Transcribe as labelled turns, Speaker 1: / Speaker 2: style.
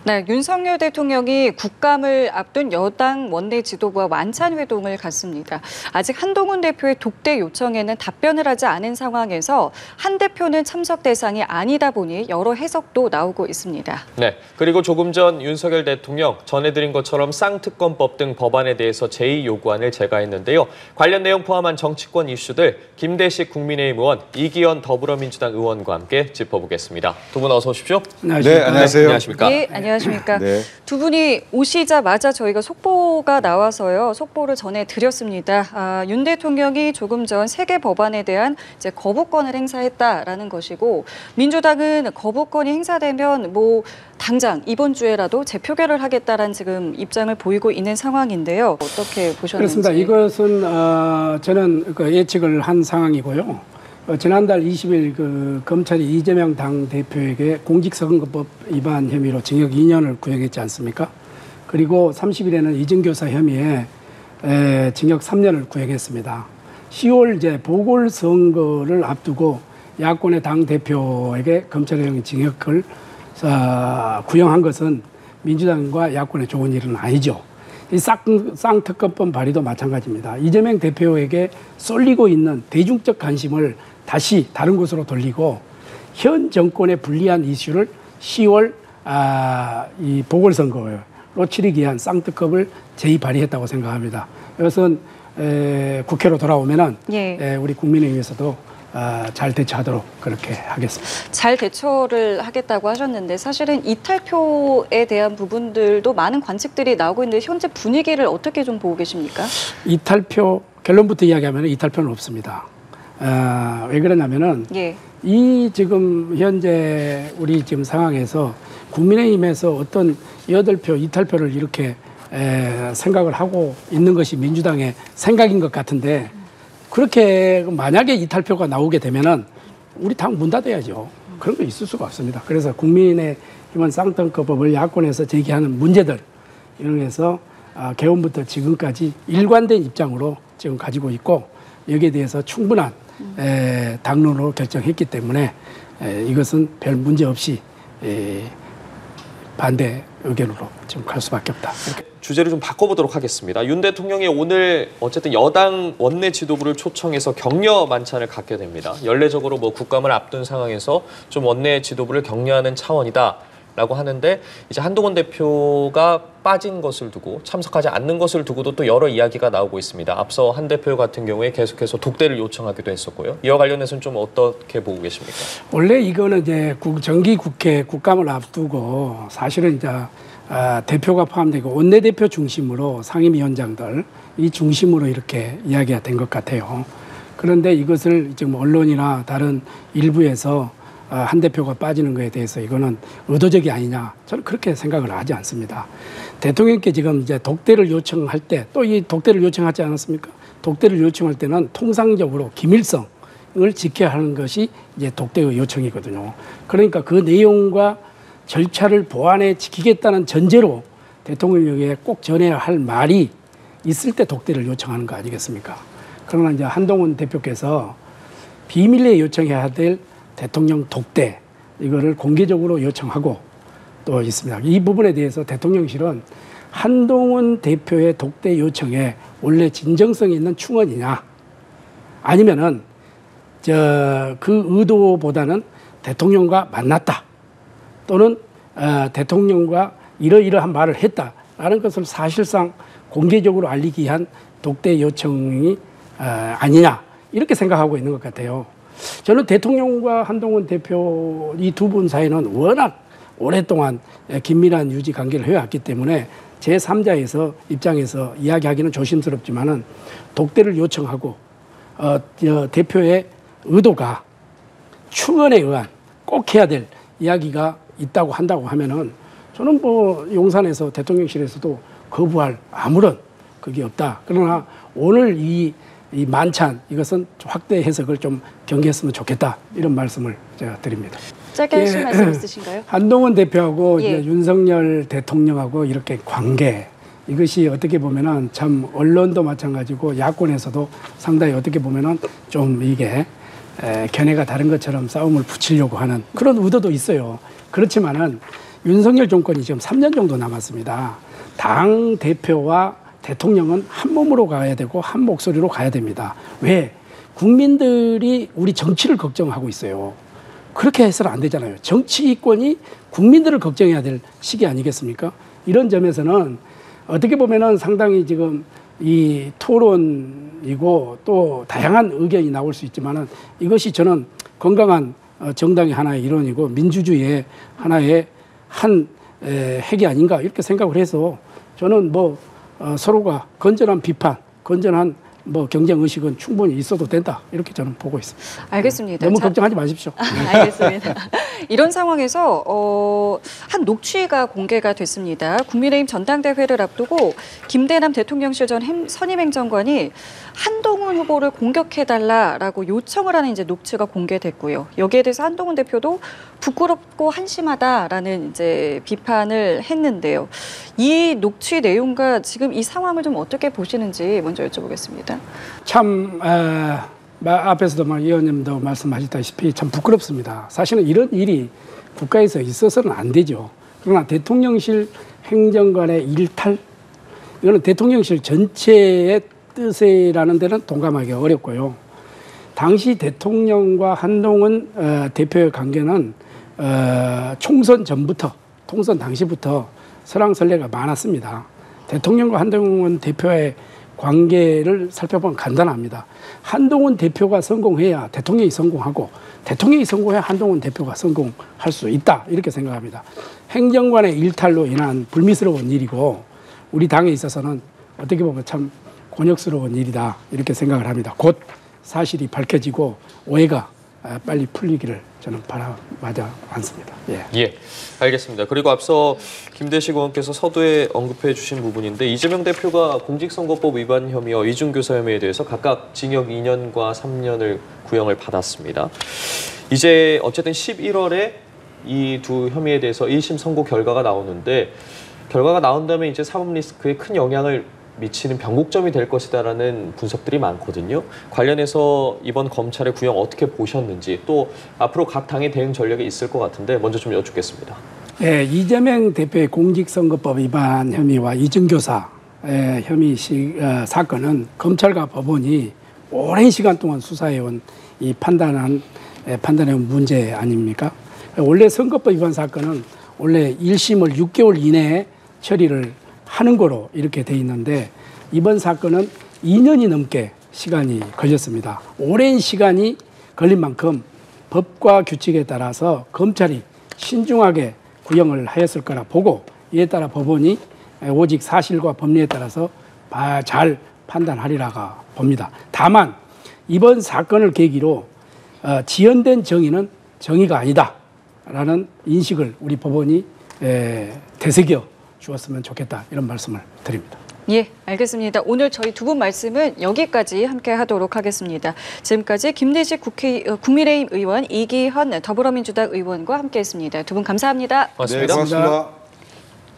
Speaker 1: 네, 윤석열 대통령이 국감을 앞둔 여당 원내 지도부와 만찬 회동을 갖습니다. 아직 한동훈 대표의 독대 요청에는 답변을 하지 않은 상황에서 한 대표는 참석 대상이 아니다 보니 여러 해석도 나오고 있습니다.
Speaker 2: 네, 그리고 조금 전 윤석열 대통령 전해드린 것처럼 쌍특검법 등 법안에 대해서 제2 요구안을 제거했는데요. 관련 내용 포함한 정치권 이슈들 김대식 국민의힘 의원, 이기현 더불어민주당 의원과 함께 짚어보겠습니다. 두 분 어서 오십시오.
Speaker 3: 안녕하십니까.
Speaker 2: 네, 안녕하세요. 안녕하십니까.
Speaker 1: 네, 안녕하십니까.
Speaker 3: 네.
Speaker 1: 두 분이 오시자마자 저희가 속보가 나와서요. 속보를 전해드렸습니다. 윤 대통령이 조금 전 3개 법안에 대한 이제 거부권을 행사했다라는 것이고 민주당은 거부권이 행사되면 당장 이번 주에라도 재표결을 하겠다라는 지금 입장을 보이고 있는 상황인데요. 어떻게 보셨는지.
Speaker 4: 그렇습니다. 이것은 저는 예측을 한 상황이고요. 지난달 20일 검찰이 이재명 당대표에게 공직선거법 위반 혐의로 징역 2년을 구형했지 않습니까? 그리고 30일에는 이중교사 혐의에 징역 3년을 구형했습니다. 10월 이제 보궐선거를 앞두고 야권의 당대표에게 검찰의 징역을 구형한 것은 민주당과 야권의 좋은 일은 아니죠. 이 쌍특검법 발의도 마찬가지입니다. 이재명 대표에게 쏠리고 있는 대중적 관심을 다시 다른 곳으로 돌리고 현 정권에 불리한 이슈를 10월 이 보궐선거로 치르기 위한 쌍특검을 제2발의했다고 생각합니다. 이것은 국회로 돌아오면은 우리 국민의힘에서도 잘 대처하도록 그렇게 하겠습니다. 잘
Speaker 1: 대처를 하겠다고 하셨는데 사실은 이탈표에 대한 부분들도 많은 관측들이 나오고 있는데 현재 분위기를 어떻게 좀 보고 계십니까?
Speaker 4: 이탈표 결론부터 이야기하면 이탈표는 없습니다. 왜 그러냐면은 이 지금 현재 우리 지금 상황에서 국민의힘에서 어떤 8표 이탈표를 이렇게 생각을 하고 있는 것이 민주당의 생각인 것 같은데 그렇게 만약에 이탈표가 나오게 되면은 우리 당 문 닫아야죠. 그런 거 있을 수가 없습니다. 그래서 국민의힘은 쌍특검법을 야권에서 제기하는 문제들 이런에서 개헌부터 지금까지 일관된 입장으로 지금 가지고 있고 여기에 대해서 충분한 당론으로 결정했기 때문에 이것은 별 문제 없이 반대 의견으로 지금 갈 수밖에 없다.
Speaker 2: 주제를 좀 바꿔보도록 하겠습니다. 윤 대통령이 오늘 어쨌든 여당 원내 지도부를 초청해서 격려 만찬을 갖게 됩니다. 연례적으로 국감을 앞둔 상황에서 좀 원내 지도부를 격려하는 차원이다라고 하는데 이제 한동훈 대표가 빠진 것을 두고 참석하지 않는 것을 두고도 또 여러 이야기가 나오고 있습니다. 앞서 한 대표 같은 경우에 계속해서 독대를 요청하기도 했었고요. 이와 관련해서는 좀 어떻게 보고 계십니까?
Speaker 4: 원래 이거는 이제 정기국회 국감을 앞두고 사실은 이제 대표가 포함되고 원내대표 중심으로 상임위원장들 이 중심으로 이렇게 이야기가 된 것 같아요. 그런데 이것을 지금 언론이나 다른 일부에서 한 대표가 빠지는 것에 대해서 이거는 의도적이 아니냐 저는 그렇게 생각을 하지 않습니다. 대통령께 지금 이제 독대를 요청할 때 또 이 독대를 요청하지 않았습니까? 독대를 요청할 때는 통상적으로 기밀성을 지켜야 하는 것이 이제 독대의 요청이거든요. 그러니까 그 내용과 절차를 보완해 지키겠다는 전제로 대통령에게 꼭 전해야 할 말이 있을 때 독대를 요청하는 거 아니겠습니까? 그러나 이제 한동훈 대표께서 비밀리에 요청해야 될 대통령 독대 이거를 공개적으로 요청하고 또 있습니다. 이 부분에 대해서 대통령실은 한동훈 대표의 독대 요청에 원래 진정성이 있는 충언이냐 아니면은 그 의도보다는 대통령과 만났다 또는 대통령과 이러이러한 말을 했다라는 것을 사실상 공개적으로 알리기 위한 독대 요청이 아니냐 이렇게 생각하고 있는 것 같아요. 저는 대통령과 한동훈 대표 이 두 분 사이는 워낙 오랫동안 긴밀한 유지 관계를 해왔기 때문에 제3자에서 입장에서 이야기하기는 조심스럽지만은 독대를 요청하고 대표의 의도가 충언에 의한 꼭 해야 될 이야기가 있다고 한다고 하면은 저는 용산에서 대통령실에서도 거부할 아무런 그게 없다. 그러나 오늘 이 만찬 이것은 확대 해석을 좀 경계했으면 좋겠다 이런 말씀을 제가 드립니다.
Speaker 1: 짧게 하실 말씀 있으신가요?
Speaker 4: 한동훈 대표하고 이제 윤석열 대통령하고 이렇게 관계 이것이 어떻게 보면은 참 언론도 마찬가지고 야권에서도 상당히 어떻게 보면은 좀 이게 견해가 다른 것처럼 싸움을 붙이려고 하는 그런 의도도 있어요. 그렇지만은 윤석열 정권이 지금 3년 정도 남았습니다. 당 대표와 대통령은 한 몸으로 가야 되고 한 목소리로 가야 됩니다. 왜? 국민들이 우리 정치를 걱정하고 있어요. 그렇게 해서는 안 되잖아요. 정치권이 국민들을 걱정해야 될 시기 아니겠습니까? 이런 점에서는 어떻게 보면은 상당히 지금 이 토론이고 또 다양한 의견이 나올 수 있지만은 이것이 저는 건강한 정당의 하나의 일원이고 민주주의의 하나의 한 핵이 아닌가 이렇게 생각을 해서 저는 뭐 서로가 건전한 비판, 건전한 뭐 경쟁 의식은 충분히 있어도 된다 이렇게 저는 보고 있습니다.
Speaker 1: 알겠습니다.
Speaker 4: 너무 걱정하지 마십시오.
Speaker 1: 알겠습니다. 이런 상황에서 한 녹취가 공개가 됐습니다. 국민의힘 전당대회를 앞두고 김대남 대통령실 전 선임행정관이 한동훈 후보를 공격해달라라고 요청을 하는 이제 녹취가 공개됐고요. 여기에 대해서 한동훈 대표도 부끄럽고 한심하다라는 이제 비판을 했는데요. 이 녹취 내용과 지금 이 상황을 좀 어떻게 보시는지 먼저 여쭤보겠습니다.
Speaker 4: 참 앞에서도 의원님도 말씀하셨다시피 참 부끄럽습니다. 사실은 이런 일이 국가에서 있어서는 안 되죠. 그러나 대통령실 행정관의 일탈, 이거는 대통령실 전체의 뜻이라는 데는 동감하기 어렵고요. 당시 대통령과 한동훈 대표의 관계는 총선 전부터, 통선 당시부터 설왕설래가 많았습니다. 대통령과 한동훈 대표의 관계를 살펴보면 간단합니다. 한동훈 대표가 성공해야 대통령이 성공하고 대통령이 성공해야 한동훈 대표가 성공할 수 있다 이렇게 생각합니다. 행정관의 일탈로 인한 불미스러운 일이고 우리 당에 있어서는 어떻게 보면 참 곤욕스러운 일이다 이렇게 생각을 합니다. 곧 사실이 밝혀지고 오해가 빨리 풀리기를 저는 바라마자 않습니다.
Speaker 2: 예, 알겠습니다. 그리고 앞서 김대식 의원께서 서두에 언급해 주신 부분인데 이재명 대표가 공직선거법 위반 혐의와 이중교사 혐의에 대해서 각각 징역 2년과 3년을 구형을 받았습니다. 이제 어쨌든 11월에 이 두 혐의에 대해서 1심 선고 결과가 나오는데 결과가 나온다면 이제 사법 리스크에 큰 영향을 미치는 변곡점이 될 것이다라는 분석들이 많거든요. 관련해서 이번 검찰의 구형 어떻게 보셨는지 또 앞으로 각 당의 대응 전략이 있을 것 같은데 먼저 좀 여쭙겠습니다.
Speaker 4: 네, 이재명 대표의 공직선거법 위반 혐의와 이중교사 혐의 사건은 검찰과 법원이 오랜 시간 동안 수사해온 이 판단해온 문제 아닙니까? 원래 선거법 위반 사건은 원래 1심을 6개월 이내에 처리를 하는 거로 이렇게 돼 있는데 이번 사건은 2년이 넘게 시간이 걸렸습니다. 오랜 시간이 걸린 만큼 법과 규칙에 따라서 검찰이 신중하게 구형을 하였을 거라 보고 이에 따라 법원이 오직 사실과 법리에 따라서 잘 판단하리라가 봅니다. 다만 이번 사건을 계기로 지연된 정의는 정의가 아니다라는 인식을 우리 법원이 되새겨 주었으면 좋겠다 이런 말씀을 드립니다.
Speaker 1: 예, 알겠습니다. 오늘 저희 두 분 말씀은 여기까지 함께 하도록 하겠습니다. 지금까지 김대식 국민의힘 의원, 이기현 더불어민주당 의원과 함께했습니다. 두 분 감사합니다.
Speaker 2: 고맙습니다.
Speaker 3: 네, 고맙습니다.